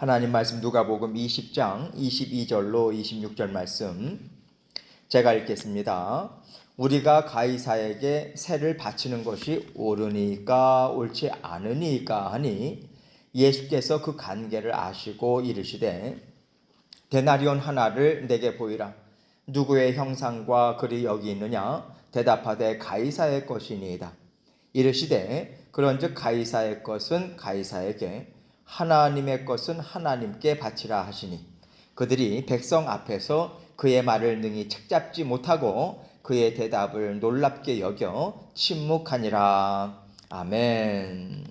하나님 말씀 누가복음 20장 22절로 26절 말씀 제가 읽겠습니다. 우리가 가이사에게 세를 바치는 것이 옳으니까 옳지 않으니까 하니 예수께서 그 관계를 아시고 이르시되 데나리온 하나를 내게 보이라. 누구의 형상과 글이 여기 있느냐? 대답하되 가이사의 것이니이다. 이르시되 그런즉 가이사의 것은 가이사에게 하나님의 것은 하나님께 바치라 하시니 그들이 백성 앞에서 그의 말을 능히 책잡지 못하고 그의 대답을 놀랍게 여겨 침묵하니라. 아멘.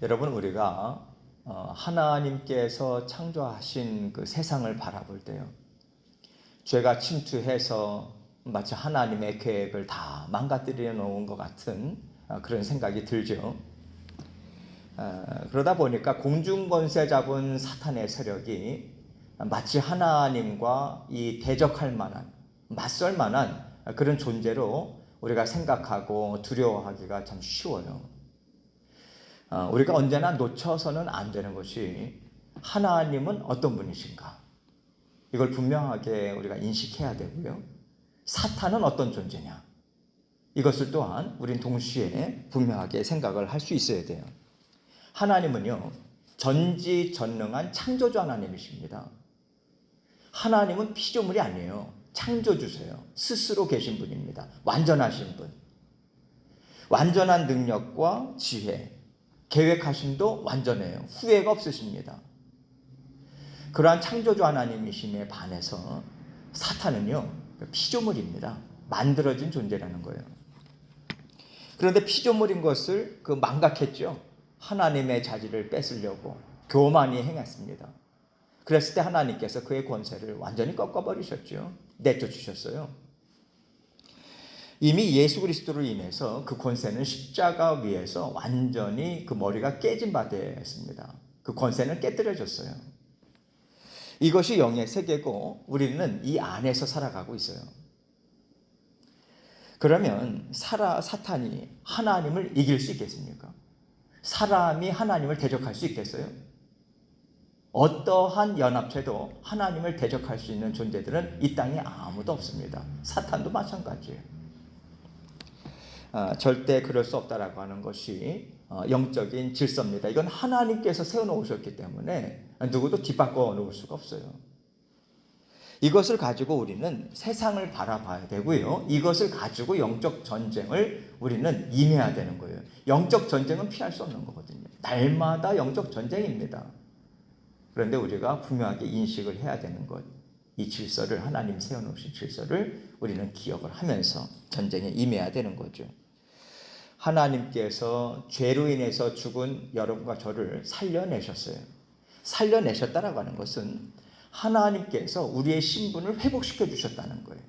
여러분, 우리가 하나님께서 창조하신 그 세상을 바라볼 때요, 죄가 침투해서 마치 하나님의 계획을 다 망가뜨려 놓은 것 같은 그런 생각이 들죠. 그러다 보니까 공중권세 잡은 사탄의 세력이 마치 하나님과 이 대적할 만한, 맞설 만한 그런 존재로 우리가 생각하고 두려워하기가 참 쉬워요. 우리가 언제나 놓쳐서는 안 되는 것이 하나님은 어떤 분이신가? 이걸 분명하게 우리가 인식해야 되고요. 사탄은 어떤 존재냐? 이것을 또한 우린 동시에 분명하게 생각을 할 수 있어야 돼요. 하나님은요, 전지전능한 창조주 하나님이십니다. 하나님은 피조물이 아니에요. 창조주세요. 스스로 계신 분입니다. 완전하신 분. 완전한 능력과 지혜, 계획하심도 완전해요. 후회가 없으십니다. 그러한 창조주 하나님이심에 반해서 사탄은요, 피조물입니다. 만들어진 존재라는 거예요. 그런데 피조물인 것을 망각했죠. 하나님의 자질을 뺏으려고 교만히 행했습니다. 그랬을 때 하나님께서 그의 권세를 완전히 꺾어버리셨죠. 내쫓으셨어요. 이미 예수 그리스도로 인해서 그 권세는 십자가 위에서 완전히 그 머리가 깨진 바 되었습니다. 그 권세는 깨뜨려졌어요. 이것이 영의 세계고 우리는 이 안에서 살아가고 있어요. 그러면 사탄이 하나님을 이길 수 있겠습니까? 사람이 하나님을 대적할 수 있겠어요? 어떠한 연합체도 하나님을 대적할 수 있는 존재들은 이 땅에 아무도 없습니다. 사탄도 마찬가지예요. 절대 그럴 수 없다라고 하는 것이 영적인 질서입니다. 이건 하나님께서 세워놓으셨기 때문에 누구도 뒤바꿔 놓을 수가 없어요. 이것을 가지고 우리는 세상을 바라봐야 되고요. 이것을 가지고 영적 전쟁을 우리는 임해야 되는 거예요. 영적 전쟁은 피할 수 없는 거거든요. 날마다 영적 전쟁입니다. 그런데 우리가 분명하게 인식을 해야 되는 것, 이 질서를, 하나님 세워놓으신 질서를 우리는 기억을 하면서 전쟁에 임해야 되는 거죠. 하나님께서 죄로 인해서 죽은 여러분과 저를 살려내셨어요. 살려내셨다라고 하는 것은 하나님께서 우리의 신분을 회복시켜 주셨다는 거예요.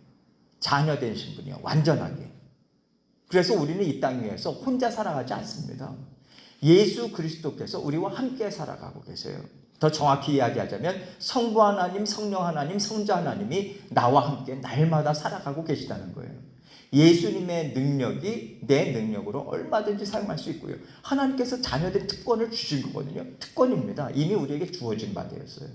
자녀된 신분이요, 완전하게. 그래서 우리는 이 땅 위에서 혼자 살아가지 않습니다. 예수 그리스도께서 우리와 함께 살아가고 계세요. 더 정확히 이야기하자면 성부 하나님, 성령 하나님, 성자 하나님이 나와 함께 날마다 살아가고 계시다는 거예요. 예수님의 능력이 내 능력으로 얼마든지 사용할 수 있고요. 하나님께서 자녀된 특권을 주신 거거든요. 특권입니다. 이미 우리에게 주어진 바 되었어요.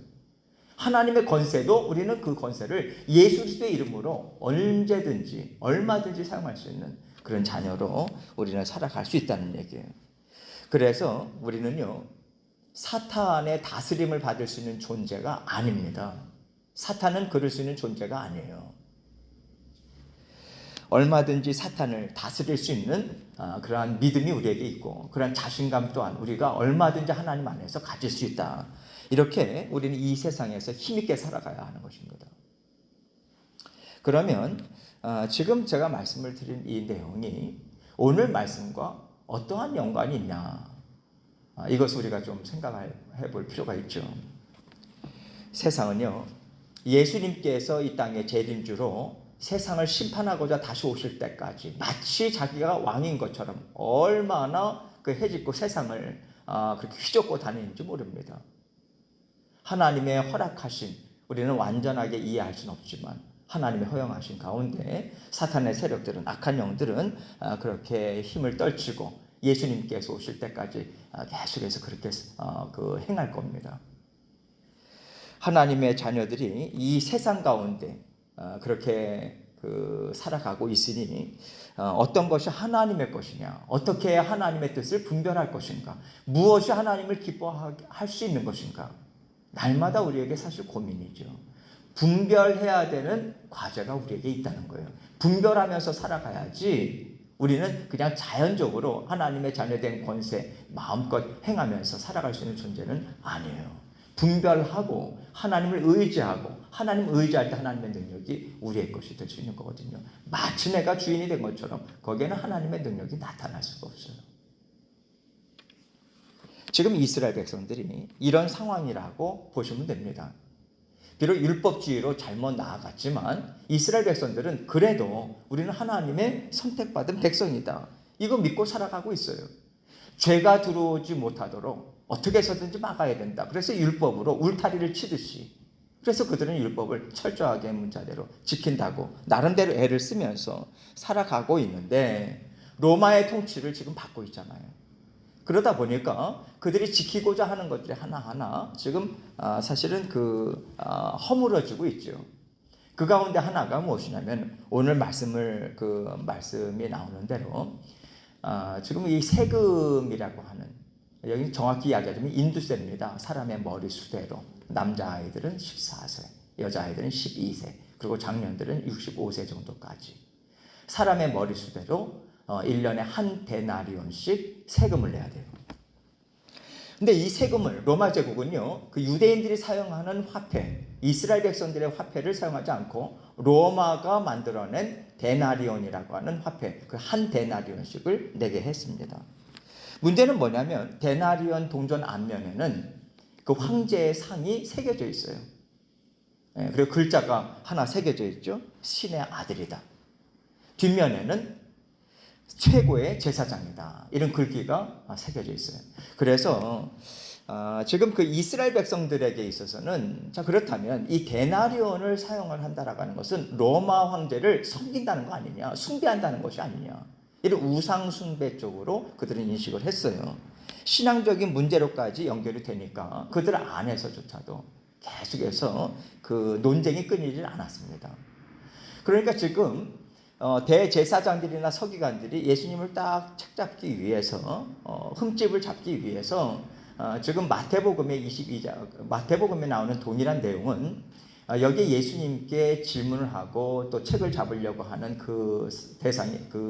하나님의 권세도 우리는 그 권세를 예수 그리스도의 이름으로 언제든지 얼마든지 사용할 수 있는 그런 자녀로 우리는 살아갈 수 있다는 얘기예요. 그래서 우리는요, 사탄의 다스림을 받을 수 있는 존재가 아닙니다. 사탄은 그럴 수 있는 존재가 아니에요. 얼마든지 사탄을 다스릴 수 있는 그러한 믿음이 우리에게 있고 그러한 자신감 또한 우리가 얼마든지 하나님 안에서 가질 수 있다. 이렇게 우리는 이 세상에서 힘있게 살아가야 하는 것입니다. 그러면 지금 제가 말씀을 드린 이 내용이 오늘 말씀과 어떠한 연관이 있냐, 이것을 우리가 좀 생각해 볼 필요가 있죠. 세상은요, 예수님께서 이 땅의 재림주로 세상을 심판하고자 다시 오실 때까지 마치 자기가 왕인 것처럼 얼마나 해집고 세상을 그렇게 휘젓고 다니는지 모릅니다. 하나님의 허락하신, 우리는 완전하게 이해할 수는 없지만 하나님의 허용하신 가운데 사탄의 세력들은, 악한 영들은 그렇게 힘을 떨치고 예수님께서 오실 때까지 계속해서 그렇게 행할 겁니다. 하나님의 자녀들이 이 세상 가운데 그렇게 살아가고 있으니 어떤 것이 하나님의 것이냐, 어떻게 하나님의 뜻을 분별할 것인가, 무엇이 하나님을 기뻐할 수 있는 것인가, 날마다 우리에게 사실 고민이죠. 분별해야 되는 과제가 우리에게 있다는 거예요. 분별하면서 살아가야지 우리는 그냥 자연적으로 하나님의 자녀된 권세 마음껏 행하면서 살아갈 수 있는 존재는 아니에요. 분별하고 하나님을 의지하고 하나님을 의지할 때 하나님의 능력이 우리의 것이 될 수 있는 거거든요. 마치 내가 주인이 된 것처럼 거기에는 하나님의 능력이 나타날 수가 없어요. 지금 이스라엘 백성들이 이런 상황이라고 보시면 됩니다. 비록 율법주의로 잘못 나아갔지만 이스라엘 백성들은 그래도 우리는 하나님의 선택받은 백성이다, 이거 믿고 살아가고 있어요. 죄가 들어오지 못하도록 어떻게 해서든지 막아야 된다. 그래서 율법으로 울타리를 치듯이, 그래서 그들은 율법을 철저하게 문자대로 지킨다고 나름대로 애를 쓰면서 살아가고 있는데 로마의 통치를 지금 받고 있잖아요. 그러다 보니까 그들이 지키고자 하는 것들이 하나하나 지금 사실은 허물어지고 있죠. 그 가운데 하나가 무엇이냐면 오늘 말씀이 나오는 대로 지금 이 세금이라고 하는, 여기 정확히 이야기하자면 인두세입니다. 사람의 머리 수대로 남자아이들은 14세, 여자아이들은 12세, 그리고 장년들은 65세 정도까지 사람의 머리 수대로 1년에 한 데나리온씩 세금을 내야 돼요. 근데 이 세금을 로마 제국은요, 그 유대인들이 사용하는 화폐, 이스라엘 백성들의 화폐를 사용하지 않고 로마가 만들어낸 데나리온이라고 하는 화폐, 그 한 데나리온씩을 내게 했습니다. 문제는 뭐냐면 데나리온 동전 앞면에는 그 황제의 상이 새겨져 있어요. 그리고 글자가 하나 새겨져 있죠. 신의 아들이다. 뒷면에는 최고의 제사장이다, 이런 글귀가 새겨져 있어요. 그래서 지금 그 이스라엘 백성들에게 있어서는, 자 그렇다면 이 데나리온을 사용을 한다라고 하는 것은 로마 황제를 섬긴다는 거 아니냐, 숭배한다는 것이 아니냐, 이런 우상 숭배 쪽으로 그들은 인식을 했어요. 신앙적인 문제로까지 연결이 되니까 그들 안에서조차도 계속해서 그 논쟁이 끊이질 않았습니다. 그러니까 지금 대제사장들이나 서기관들이 예수님을 딱 책잡기 위해서, 흠집을 잡기 위해서 지금 마태복음에 나오는 동일한 내용은 여기에 예수님께 질문을 하고 또 책을 잡으려고 하는 그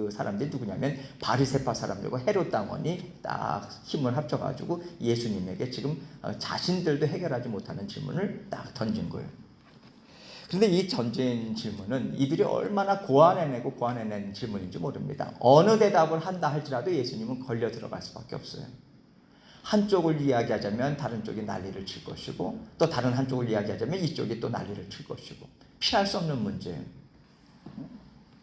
사람들이 누구냐면 바리새파 사람들과 헤롯 당원이 딱 힘을 합쳐가지고 예수님에게 지금 자신들도 해결하지 못하는 질문을 딱 던진 거예요. 그런데 이 던진 질문은 이들이 얼마나 고안해낸 질문인지 모릅니다. 어느 대답을 한다 할지라도 예수님은 걸려 들어갈 수밖에 없어요. 한쪽을 이야기하자면 다른 쪽이 난리를 칠 것이고, 또 다른 한쪽을 이야기하자면 이쪽이 또 난리를 칠 것이고, 피할 수 없는 문제예요.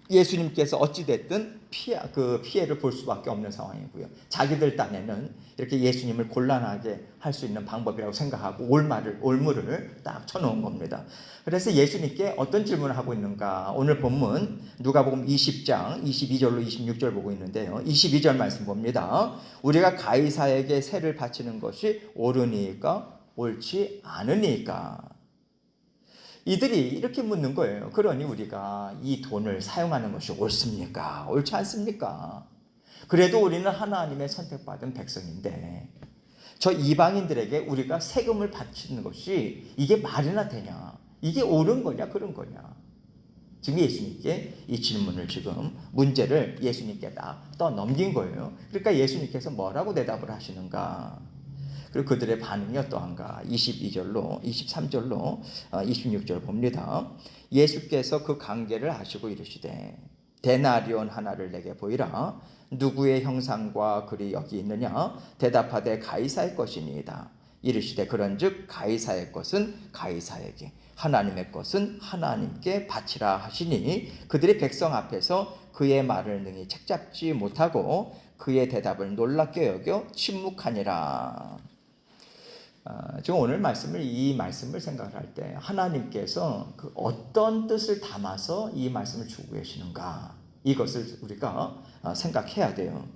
예수님께서 어찌됐든 피해를 볼 수밖에 없는 상황이고요. 자기들 딴에는 이렇게 예수님을 곤란하게 할 수 있는 방법이라고 생각하고 올무를 딱 쳐놓은 겁니다. 그래서 예수님께 어떤 질문을 하고 있는가, 오늘 본문 누가복음 20장 22절로 26절 보고 있는데요. 22절 말씀 봅니다. 우리가 가이사에게 세를 바치는 것이 옳으니까 옳지 않으니까. 이들이 이렇게 묻는 거예요. 그러니 우리가 이 돈을 사용하는 것이 옳습니까? 옳지 않습니까? 그래도 우리는 하나님의 선택받은 백성인데 저 이방인들에게 우리가 세금을 바치는 것이 이게 말이나 되냐? 이게 옳은 거냐 그런 거냐? 지금 예수님께 이 질문을, 지금 문제를 예수님께 다 떠넘긴 거예요. 그러니까 예수님께서 뭐라고 대답을 하시는가? 그리고 그들의 반응이 어떠한가? 22절로 23절로 26절 봅니다. 예수께서 그 관계를 아시고 이르시되 데나리온 하나를 내게 보이라. 누구의 형상과 글이 여기 있느냐? 대답하되 가이사의 것이니이다. 이르시되 그런즉 가이사의 것은 가이사에게, 하나님의 것은 하나님께 바치라 하시니 그들이 백성 앞에서 그의 말을 능히 책잡지 못하고 그의 대답을 놀랍게 여겨 침묵하니라. 지금 오늘 이 말씀을 생각할 때 하나님께서 그 어떤 뜻을 담아서 이 말씀을 주고 계시는가, 이것을 우리가 생각해야 돼요.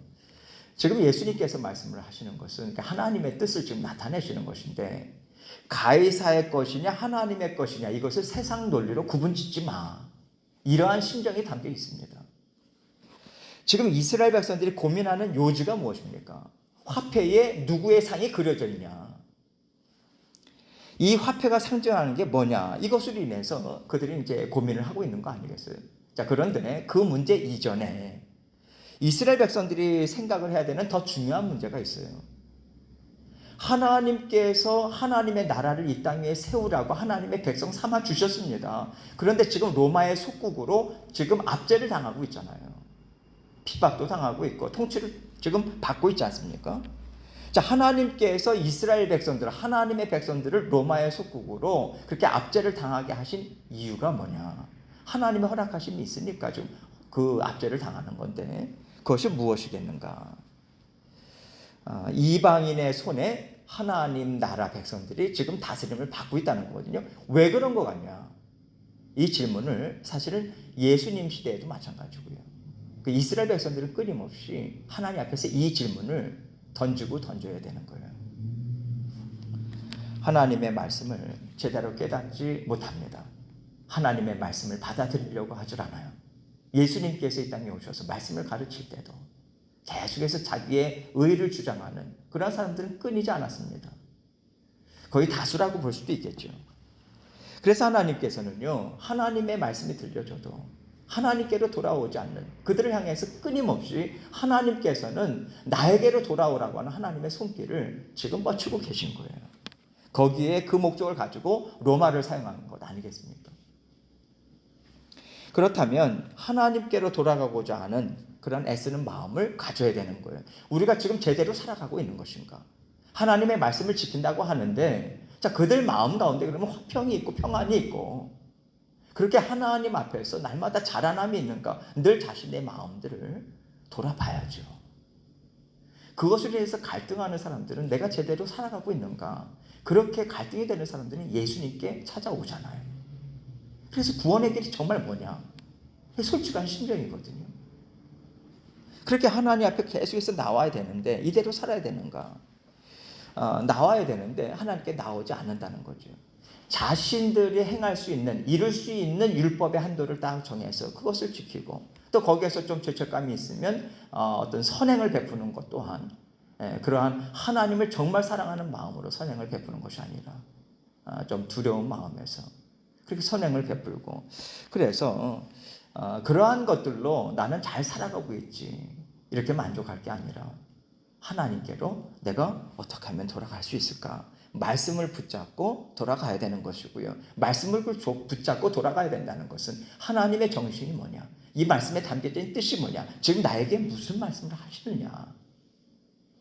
지금 예수님께서 말씀을 하시는 것은 그러니까 하나님의 뜻을 지금 나타내시는 것인데, 가이사의 것이냐 하나님의 것이냐 이것을 세상 논리로 구분짓지 마. 이러한 심정이 담겨 있습니다. 지금 이스라엘 백성들이 고민하는 요지가 무엇입니까? 화폐에 누구의 상이 그려져 있냐? 이 화폐가 상징하는 게 뭐냐? 이것으로 인해서 그들이 이제 고민을 하고 있는 거 아니겠어요? 자, 그런데 그 문제 이전에 이스라엘 백성들이 생각을 해야 되는 더 중요한 문제가 있어요. 하나님께서 하나님의 나라를 이 땅 위에 세우라고 하나님의 백성 삼아 주셨습니다. 그런데 지금 로마의 속국으로 지금 압제를 당하고 있잖아요. 핍박도 당하고 있고 통치를 지금 받고 있지 않습니까? 자, 하나님께서 이스라엘 백성들, 하나님의 백성들을 로마의 속국으로 그렇게 압제를 당하게 하신 이유가 뭐냐? 하나님의 허락하심이 있으니까 좀 그 압제를 당하는 건데, 그것이 무엇이겠는가? 이방인의 손에 하나님 나라 백성들이 지금 다스림을 받고 있다는 거거든요. 왜 그런 거 같냐? 이 질문을 사실은 예수님 시대에도 마찬가지고요. 그 이스라엘 백성들은 끊임없이 하나님 앞에서 이 질문을 던지고 던져야 되는 거예요. 하나님의 말씀을 제대로 깨닫지 못합니다. 하나님의 말씀을 받아들이려고 하질 않아요. 예수님께서 이 땅에 오셔서 말씀을 가르칠 때도 계속해서 자기의 의를 주장하는 그런 사람들은 끊이지 않았습니다. 거의 다수라고 볼 수도 있겠죠. 그래서 하나님께서는요, 하나님의 말씀이 들려줘도 하나님께로 돌아오지 않는 그들을 향해서 끊임없이 하나님께서는 나에게로 돌아오라고 하는 하나님의 손길을 지금 뻗치고 계신 거예요. 거기에 그 목적을 가지고 로마를 사용하는 것 아니겠습니까? 그렇다면 하나님께로 돌아가고자 하는 그런 애쓰는 마음을 가져야 되는 거예요. 우리가 지금 제대로 살아가고 있는 것인가? 하나님의 말씀을 지킨다고 하는데, 자, 그들 마음 가운데 그러면 화평이 있고 평안이 있고 그렇게 하나님 앞에서 날마다 자라남이 있는가? 늘 자신의 마음들을 돌아봐야죠. 그것을 위해서 갈등하는 사람들은 내가 제대로 살아가고 있는가? 그렇게 갈등이 되는 사람들은 예수님께 찾아오잖아요. 그래서 구원의 길이 정말 뭐냐? 솔직한 심정이거든요. 그렇게 하나님 앞에 계속해서 나와야 되는데 이대로 살아야 되는가? 나와야 되는데 하나님께 나오지 않는다는 거죠. 자신들이 행할 수 있는, 이룰 수 있는 율법의 한도를 딱 정해서 그것을 지키고 또 거기에서 좀 죄책감이 있으면 어떤 선행을 베푸는 것 또한 그러한 하나님을 정말 사랑하는 마음으로 선행을 베푸는 것이 아니라 좀 두려운 마음에서 그렇게 선행을 베풀고, 그래서 그러한 것들로 나는 잘 살아가고 있지 이렇게 만족할 게 아니라 하나님께로 내가 어떻게 하면 돌아갈 수 있을까? 말씀을 붙잡고 돌아가야 되는 것이고요. 말씀을 붙잡고 돌아가야 된다는 것은 하나님의 정신이 뭐냐? 이 말씀에 담겨져 있는 뜻이 뭐냐? 지금 나에게 무슨 말씀을 하시느냐?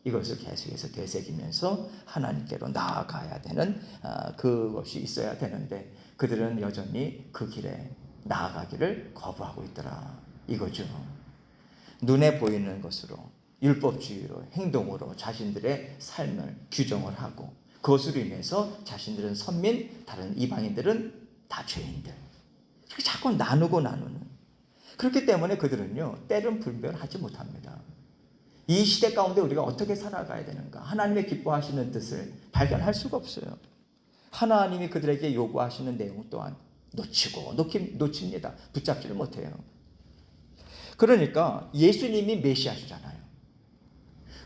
이것을 계속해서 되새기면서 하나님께로 나아가야 되는 그것이 있어야 되는데 그들은 여전히 그 길에 나아가기를 거부하고 있더라. 이거죠. 눈에 보이는 것으로 율법주의로 행동으로 자신들의 삶을 규정을 하고 그것으로 인해서 자신들은 선민, 다른 이방인들은 다 죄인들. 자꾸 나누는. 그렇기 때문에 그들은요, 때는 분별하지 못합니다. 이 시대 가운데 우리가 어떻게 살아가야 되는가? 하나님의 기뻐하시는 뜻을 발견할 수가 없어요. 하나님이 그들에게 요구하시는 내용 또한 놓칩니다. 붙잡지를 못해요. 그러니까 예수님이 메시아시잖아요.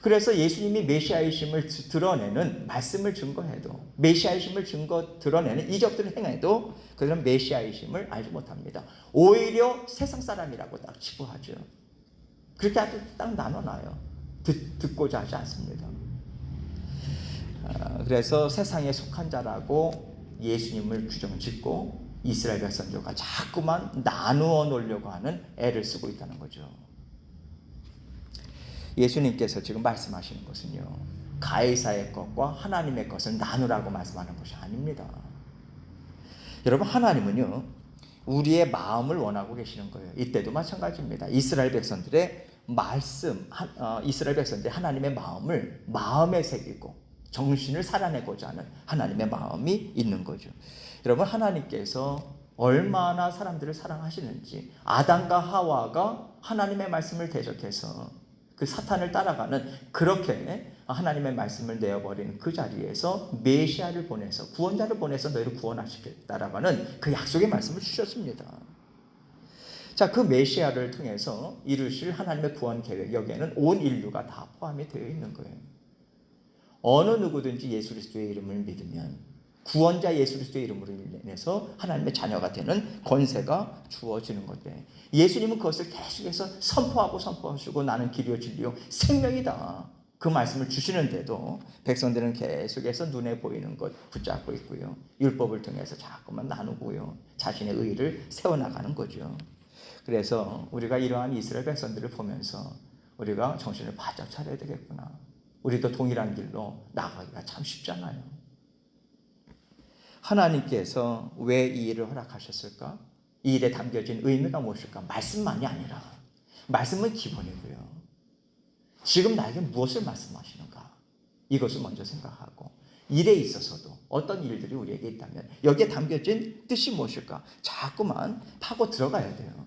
그래서 예수님이 메시아이심을 드러내는 말씀을 증거해도, 메시아이심을 드러내는 이적들을 행해도 그들은 메시아이심을 알지 못합니다. 오히려 세상 사람이라고 딱 치부하죠. 그렇게 아주 딱 나눠놔요. 듣고자 하지 않습니다. 그래서 세상에 속한 자라고 예수님을 규정짓고 이스라엘 백성들과 자꾸만 나누어 놓으려고 하는 애를 쓰고 있다는 거죠. 예수님께서 지금 말씀하시는 것은요, 가이사의 것과 하나님의 것을 나누라고 말씀하는 것이 아닙니다. 여러분, 하나님은요, 우리의 마음을 원하고 계시는 거예요. 이때도 마찬가지입니다. 이스라엘 백성들의 하나님의 마음을 마음에 새기고 정신을 살아내고자 하는 하나님의 마음이 있는 거죠. 여러분, 하나님께서 얼마나 사람들을 사랑하시는지, 아담과 하와가 하나님의 말씀을 대적해서 그 사탄을 따라가는 그렇게 하나님의 말씀을 내어버리는 그 자리에서 메시아를 보내서 구원자를 보내서 너희를 구원하시겠다라고 하는 그 약속의 말씀을 주셨습니다. 자, 그 메시아를 통해서 이루실 하나님의 구원 계획, 여기에는 온 인류가 다 포함이 되어 있는 거예요. 어느 누구든지 예수 그리스도의 이름을 믿으면 구원자 예수 그리스도의 이름으로 인해서 하나님의 자녀가 되는 권세가 주어지는 건데, 예수님은 그것을 계속해서 선포하시고 나는 길이요 진리요 생명이다, 그 말씀을 주시는데도 백성들은 계속해서 눈에 보이는 것 붙잡고 있고요, 율법을 통해서 자꾸만 나누고요, 자신의 의의를 세워나가는 거죠. 그래서 우리가 이러한 이스라엘 백성들을 보면서 우리가 정신을 바짝 차려야 되겠구나. 우리도 동일한 길로 나가기가 참 쉽잖아요. 하나님께서 왜 이 일을 허락하셨을까? 이 일에 담겨진 의미가 무엇일까? 말씀만이 아니라, 말씀은 기본이고요, 지금 나에게 무엇을 말씀하시는가? 이것을 먼저 생각하고, 일에 있어서도 어떤 일들이 우리에게 있다면 여기에 담겨진 뜻이 무엇일까? 자꾸만 파고 들어가야 돼요.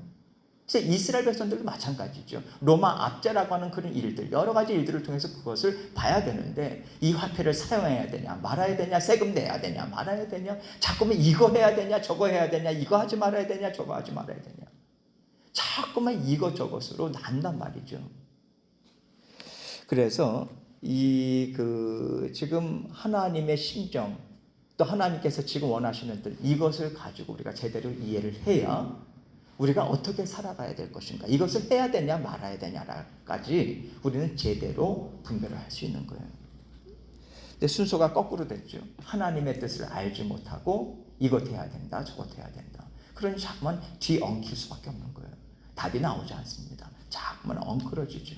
그래서 이스라엘 백성들도 마찬가지죠. 로마 압제라고 하는 그런 일들, 여러 가지 일들을 통해서 그것을 봐야 되는데, 이 화폐를 사용해야 되냐 말아야 되냐, 세금 내야 되냐 말아야 되냐, 자꾸만 이거 해야 되냐 저거 해야 되냐, 이거 하지 말아야 되냐 저거 하지 말아야 되냐, 자꾸만 이것저것으로 난단 말이죠. 그래서 지금 하나님의 심정, 또 하나님께서 지금 원하시는 들, 이것을 가지고 우리가 제대로 이해를 해야 우리가 어떻게 살아가야 될 것인가, 이것을 해야 되냐 말아야 되냐까지 우리는 제대로 분별을 할 수 있는 거예요. 근데 순서가 거꾸로 됐죠. 하나님의 뜻을 알지 못하고 이것 해야 된다 저것 해야 된다, 그러니 자꾸만 뒤엉킬 수밖에 없는 거예요. 답이 나오지 않습니다. 자꾸만 엉클어지죠.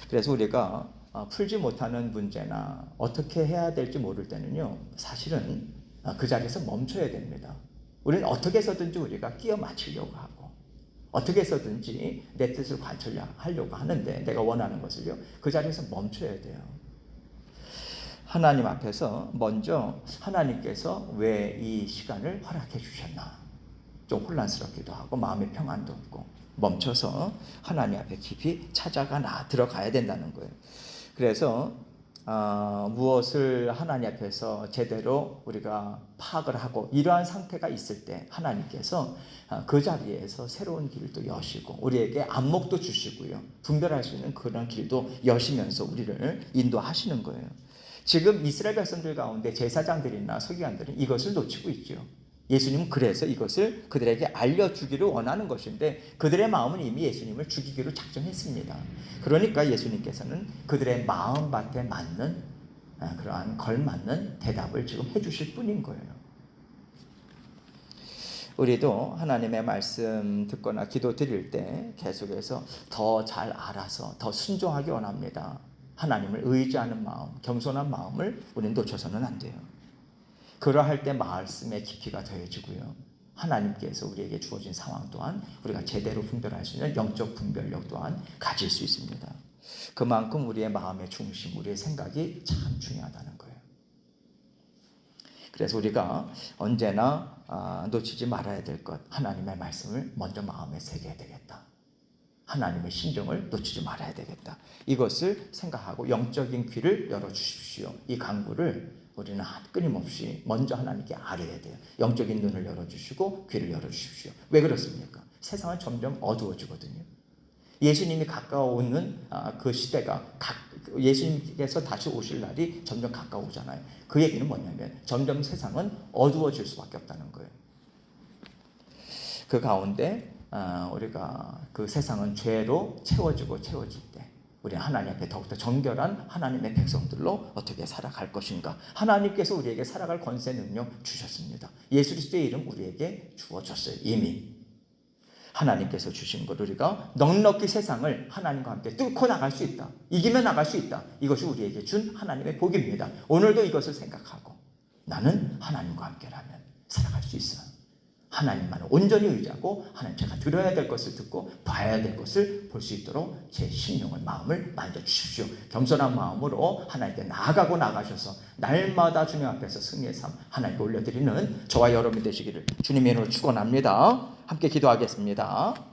그래서 우리가 풀지 못하는 문제나 어떻게 해야 될지 모를 때는요, 사실은 그 자리에서 멈춰야 됩니다. 우리는 어떻게 해서든지 우리가 끼워 맞추려고 하고, 어떻게 해서든지 내 뜻을 관철하려고 하는데, 내가 원하는 것을요, 그 자리에서 멈춰야 돼요. 하나님 앞에서 먼저 하나님께서 왜 이 시간을 허락해 주셨나, 좀 혼란스럽기도 하고 마음의 평안도 없고, 멈춰서 하나님 앞에 깊이 들어가야 된다는 거예요. 그래서 무엇을 하나님 앞에서 제대로 우리가 파악을 하고 이러한 상태가 있을 때 하나님께서 그 자리에서 새로운 길도 여시고 우리에게 안목도 주시고요, 분별할 수 있는 그런 길도 여시면서 우리를 인도하시는 거예요. 지금 이스라엘 백성들 가운데 제사장들이나 서기관들은 이것을 놓치고 있죠. 예수님은 그래서 이것을 그들에게 알려주기를 원하는 것인데, 그들의 마음은 이미 예수님을 죽이기로 작정했습니다. 그러니까 예수님께서는 그들의 마음밭에 맞는, 그러한 걸맞는 대답을 지금 해주실 뿐인 거예요. 우리도 하나님의 말씀 듣거나 기도 드릴 때 계속해서 더 잘 알아서 더 순종하기 원합니다. 하나님을 의지하는 마음, 겸손한 마음을 우리는 놓쳐서는 안 돼요. 그러할 때 말씀의 깊이가 더해지고요, 하나님께서 우리에게 주어진 상황 또한 우리가 제대로 분별할 수 있는 영적 분별력 또한 가질 수 있습니다. 그만큼 우리의 마음의 중심, 우리의 생각이 참 중요하다는 거예요. 그래서 우리가 언제나 놓치지 말아야 될 것, 하나님의 말씀을 먼저 마음에 새겨야 되겠다. 하나님의 심정을 놓치지 말아야 되겠다. 이것을 생각하고 영적인 귀를 열어주십시오. 이 간구를 우리는 끊임없이 먼저 하나님께 아뢰야 돼요. 영적인 눈을 열어주시고 귀를 열어주십시오. 왜 그렇습니까? 세상은 점점 어두워지거든요. 예수님이 가까워오는 그 시대가, 예수님께서 다시 오실 날이 점점 가까워오잖아요. 그 얘기는 뭐냐면 점점 세상은 어두워질 수밖에 없다는 거예요. 그 가운데 우리가 그 세상은 죄로 채워질 때 우리 하나님 앞에 더욱더 정결한 하나님의 백성들로 어떻게 살아갈 것인가. 하나님께서 우리에게 살아갈 권세 능력 주셨습니다. 예수 그리스도의 이름 우리에게 주어졌어요. 이미 하나님께서 주신 것, 우리가 넉넉히 세상을 하나님과 함께 뚫고 나갈 수 있다, 이기며 나갈 수 있다, 이것이 우리에게 준 하나님의 복입니다. 오늘도 이것을 생각하고 나는 하나님과 함께라면 살아갈 수 있어요. 하나님만을 온전히 의지하고 하나님 제가 들어야 될 것을 듣고 봐야 될 것을 볼 수 있도록 제 심령을, 마음을 만져주십시오. 겸손한 마음으로 하나님께 나가셔서 날마다 주님 앞에서 승리의 삶 하나님께 올려드리는 저와 여러분이 되시기를 주님의 이름으로 축원합니다. 함께 기도하겠습니다.